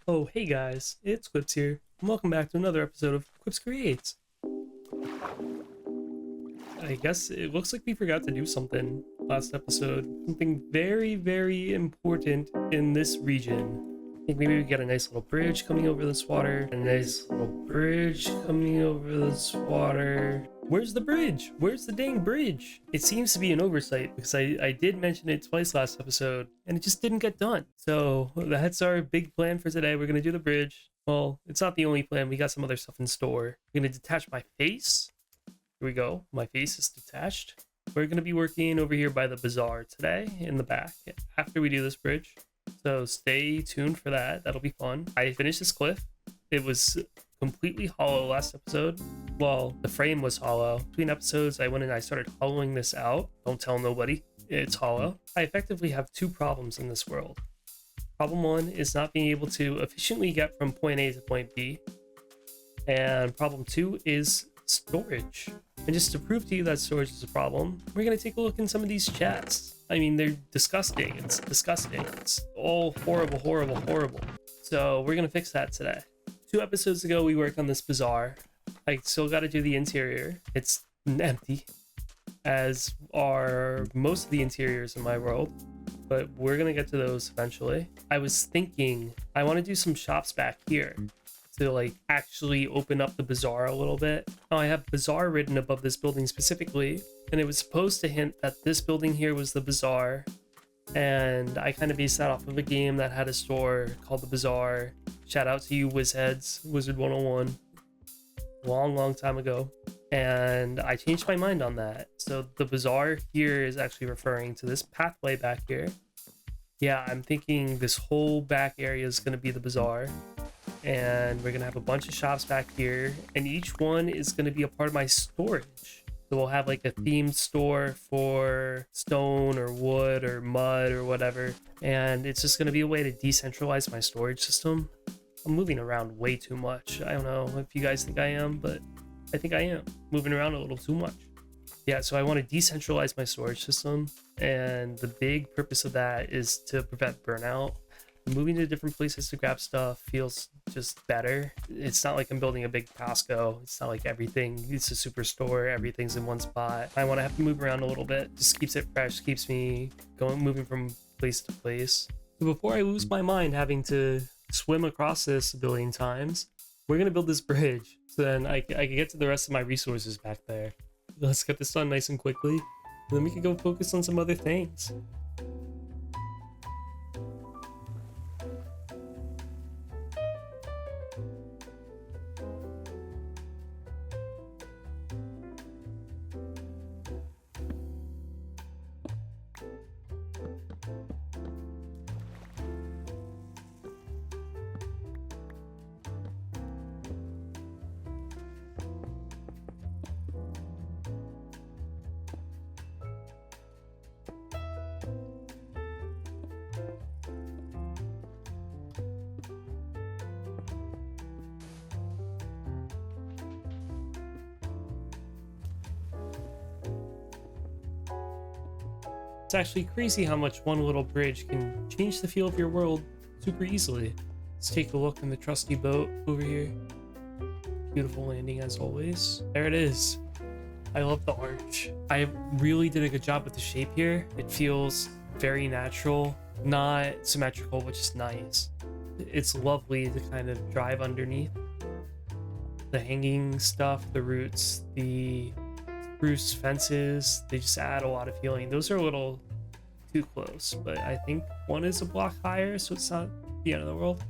Oh, hey guys, it's Quipz here, and welcome back to another episode of Quipz Creates. I guess it looks like we forgot to do something last episode. Something very, very important in this region. I think maybe we get a nice little bridge coming over this water. A nice little bridge coming over this water. Where's the bridge? Where's the dang bridge? It seems to be an oversight because I did mention it twice last episode and it just didn't get done. So that's our big plan for today. We're going to do the bridge. Well, it's not the only plan. We got some other stuff in store. I'm going to detach my face. Here we go. My face is detached. We're going to be working over here by the bazaar today in the back after we do this bridge. So stay tuned for that. That'll be fun. I finished this cliff. It was completely hollow last episode. Well, the frame was hollow. Between episodes, I went and I started hollowing this out. Don't tell nobody. It's hollow. I effectively have two problems in this world. Problem one is not being able to efficiently get from point A to point B. And problem two is storage. And just to prove to you that storage is a problem, we're going to take a look in some of these chests. I mean, they're disgusting. It's disgusting. It's all horrible, horrible, horrible. So we're going to fix that today. 2 episodes ago, we worked on this bazaar. I still got to do the interior. It's empty, as are most of the interiors in my world. But we're going to get to those eventually. I was thinking I want to do some shops back here to like actually open up the bazaar a little bit. Now I have bazaar written above this building specifically, and it was supposed to hint that this building here was the bazaar. And I kind of based that off of a game that had a store called the Bazaar. Shout out to you Wizheads, Wizard 101, long time ago. And I changed my mind on that. So the bazaar here is actually referring to this pathway back here. Yeah, I'm thinking this whole back area is going to be the bazaar. And we're going to have a bunch of shops back here. And each one is going to be a part of my storage. So we'll have like a themed store for stone or wood or mud or whatever. And it's just going to be a way to decentralize my storage system. I'm moving around way too much. I don't know if you guys think I am, but I think I am moving around a little too much. Yeah, so I want to decentralize my storage system. And the big purpose of that is to prevent burnout. Moving to different places to grab stuff feels just better. It's not like I'm building a big Costco. It's not like everything, it's a superstore, everything's in one spot. I want to have to move around a little bit. Just keeps it fresh, keeps me moving from place to place. So before I lose my mind having to swim across this a billion times, we're going to build this bridge. So then I can get to the rest of my resources back there. Let's get this done nice and quickly. And then we can go focus on some other things. It's actually crazy how much one little bridge can change the feel of your world super easily. Let's take a look in the trusty boat over here. Beautiful landing as always. There it is. I love the arch. I really did a good job with the shape here. It feels very natural, not symmetrical, which is nice. It's lovely to kind of drive underneath. The hanging stuff, the roots, the spruce fences, they just add a lot of feeling. Those are a little too close, but I think one is a block higher, so it's not the end of the world.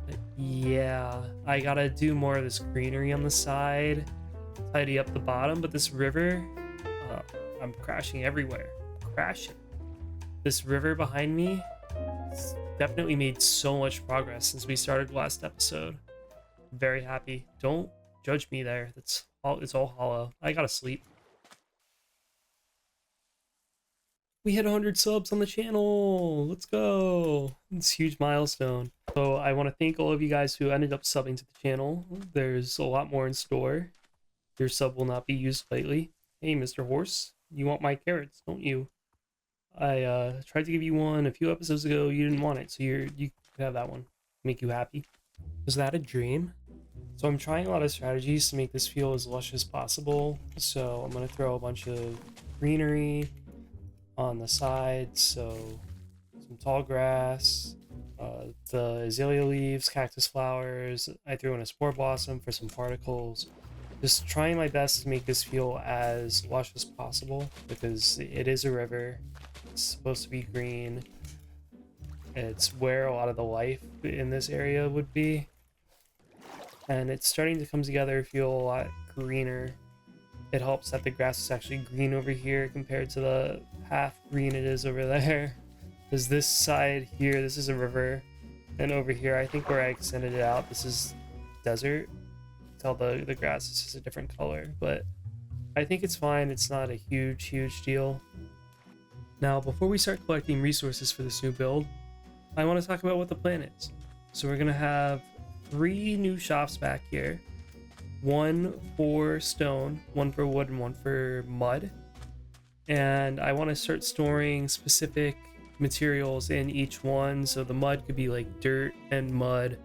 But yeah, I gotta do more of this greenery on the side, tidy up the bottom, but this river, I'm crashing everywhere. Crashing. This river behind me definitely made so much progress since we started last episode. I'm very happy. Don't judge me there. It's all hollow. I gotta sleep. We hit 100 subs on the channel. Let's go. It's a huge milestone. So I want to thank all of you guys who ended up subbing to the channel. There's a lot more in store. Your sub will not be used lightly. Hey, Mr. Horse, you want my carrots, don't you? I tried to give you one a few episodes ago. You didn't want it, so you have that one. make you happy. Was that a dream? So I'm trying a lot of strategies to make this feel as lush as possible. So I'm gonna throw a bunch of greenery on the sides. So some tall grass, the azalea leaves, cactus flowers. I threw in a spore blossom for some particles. Just trying my best to make this feel as lush as possible because it is a river. It's supposed to be green. It's where a lot of the life in this area would be. And it's starting to come together, feel a lot greener. It helps that the grass is actually green over here compared to the half green it is over there. Because this side here, this is a river. And over here, I think where I extended it out, this is desert. Tell the grass is just a different color, but I think it's fine. It's not a huge deal. Now, before we start collecting resources for this new build, I want to talk about what the plan is. So we're gonna have 3 new shops back here. 1 for stone, 1 for wood, and 1 for mud. And I want to start storing specific materials in each one. So the mud could be like dirt and mud.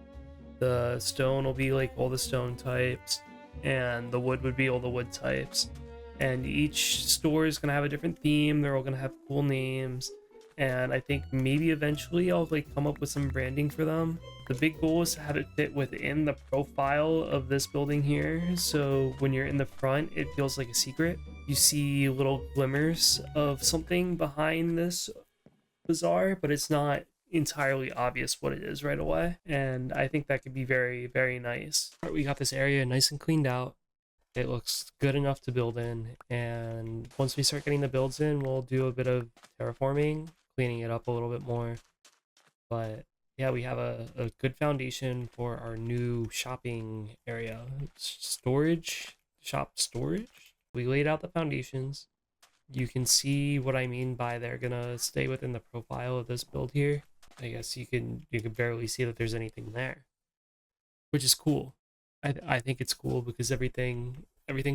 The stone will be like all the stone types, and the wood would be all the wood types. And each store is gonna have a different theme. They're all gonna have cool names, and I think maybe eventually I'll like come up with some branding for them. The big goal is to have it fit within the profile of this building here, so when you're in the front it feels like a secret. You see little glimmers of something behind this bazaar, but it's not entirely obvious what it is right away, and I think that could be very nice. We got this area nice and cleaned out. It looks good enough to build in, and once we start getting the builds in, we'll do a bit of terraforming, cleaning it up a little bit more. But yeah, we have a good foundation for our new shopping area. Shop storage. We laid out the foundations. You can see what I mean by they're gonna stay within the profile of this build here. I guess you can barely see that there's anything there, which is cool. I think it's cool because everything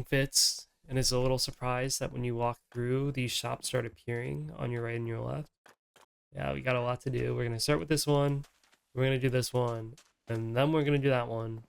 fits, and it's a little surprise that when you walk through, these shops start appearing on your right and your left. Yeah, we got a lot to do. We're gonna start with this one, we're gonna do this one, and then we're gonna do that one.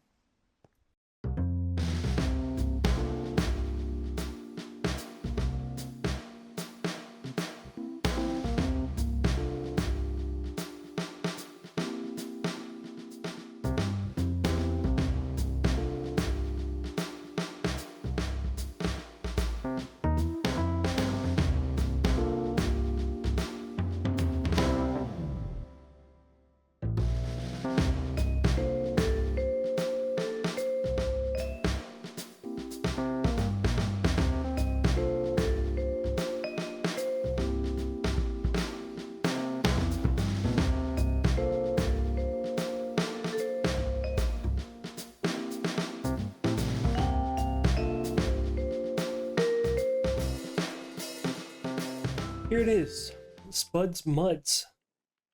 Here it is, Spuds Muds.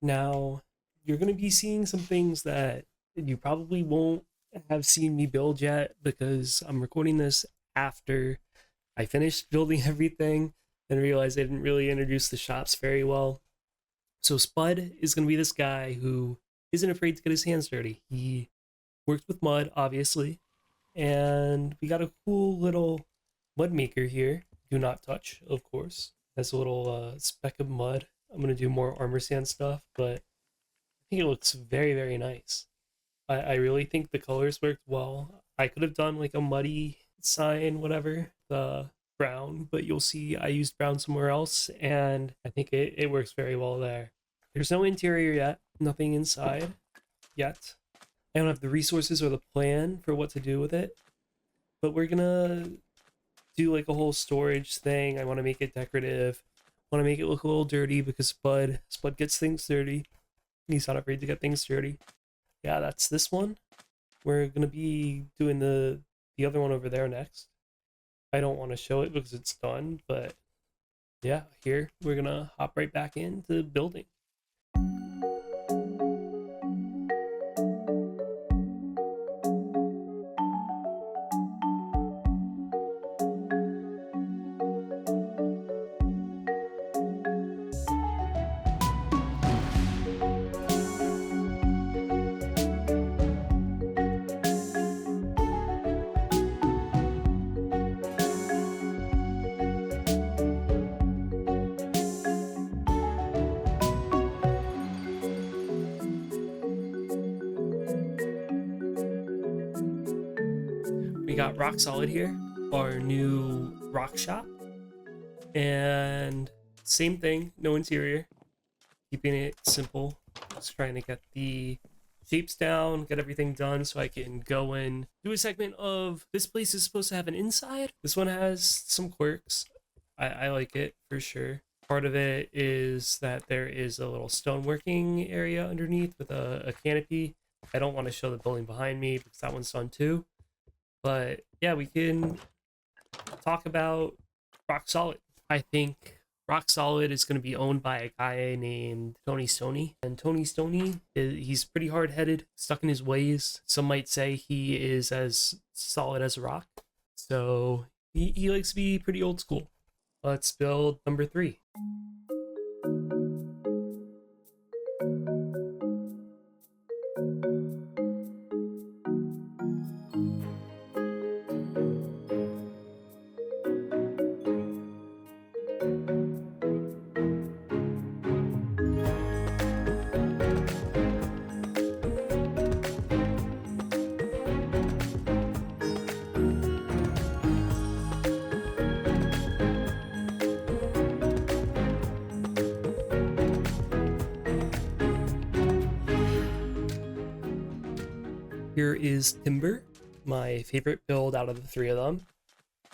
Now, you're going to be seeing some things that you probably won't have seen me build yet because I'm recording this after I finished building everything and realized I didn't really introduce the shops very well. So Spud is going to be this guy who isn't afraid to get his hands dirty. He worked with mud, obviously, and we got a cool little mud maker here. Do not touch, of course. Has a little speck of mud. I'm going to do more armor sand stuff, but I think it looks very nice. I really think the colors worked well. I could have done like a muddy sign, whatever, the brown, but you'll see I used brown somewhere else, and I think it works very well there. There's no interior yet, nothing inside yet. I don't have the resources or the plan for what to do with it, but we're gonna do like a whole storage thing. I want to make it decorative. I want to make it look a little dirty because Spud gets things dirty. He's not afraid to get things dirty. Yeah, that's this one. We're gonna be doing the other one over there next. I don't want to show it because it's done, but yeah, here we're gonna hop right back into building. got Rock Solid here, our new rock shop. And same thing, no interior. Keeping it simple. Just trying to get the shapes down, get everything done so I can go and do a segment of this place is supposed to have an inside. This one has some quirks. I like it for sure. Part of it is that there is a little stoneworking area underneath with a canopy. I don't want to show the building behind me because that one's done too. But yeah, we can talk about Rock Solid. I think Rock Solid is going to be owned by a guy named Tony Stoney. And Tony Stoney, he's pretty hard-headed, stuck in his ways. Some might say he is as solid as a rock. So he likes to be pretty old school. Let's build number 3. Here is Timber, my favorite build out of the 3 of them,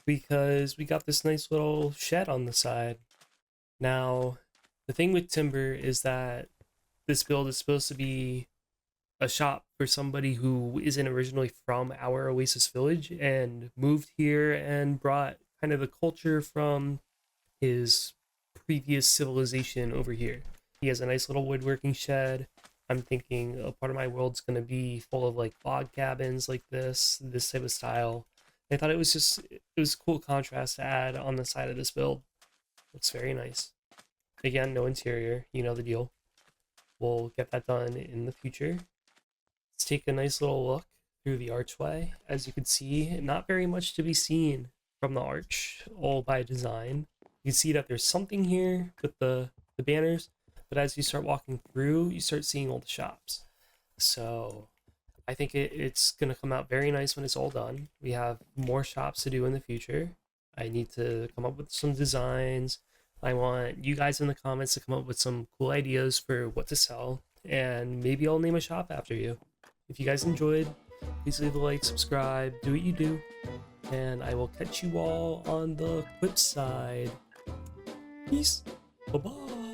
because we got this nice little shed on the side. Now, the thing with Timber is that this build is supposed to be a shop for somebody who isn't originally from our Oasis village and moved here and brought kind of the culture from his previous civilization over here. He has a nice little woodworking shed. I'm thinking a part of my world's going to be full of like log cabins like this type of style. I thought it was a cool contrast to add on the side of this build. Looks very nice. Again, no interior, you know the deal. We'll get that done in the future. Let's take a nice little look through the archway. As you can see, not very much to be seen from the arch, all by design. You can see that there's something here with the banners. But as you start walking through, you start seeing all the shops. So I think it's going to come out very nice when it's all done. We have more shops to do in the future. I need to come up with some designs. I want you guys in the comments to come up with some cool ideas for what to sell. And maybe I'll name a shop after you. If you guys enjoyed, please leave a like, subscribe, do what you do. And I will catch you all on the Quipz side. Peace. Bye-bye.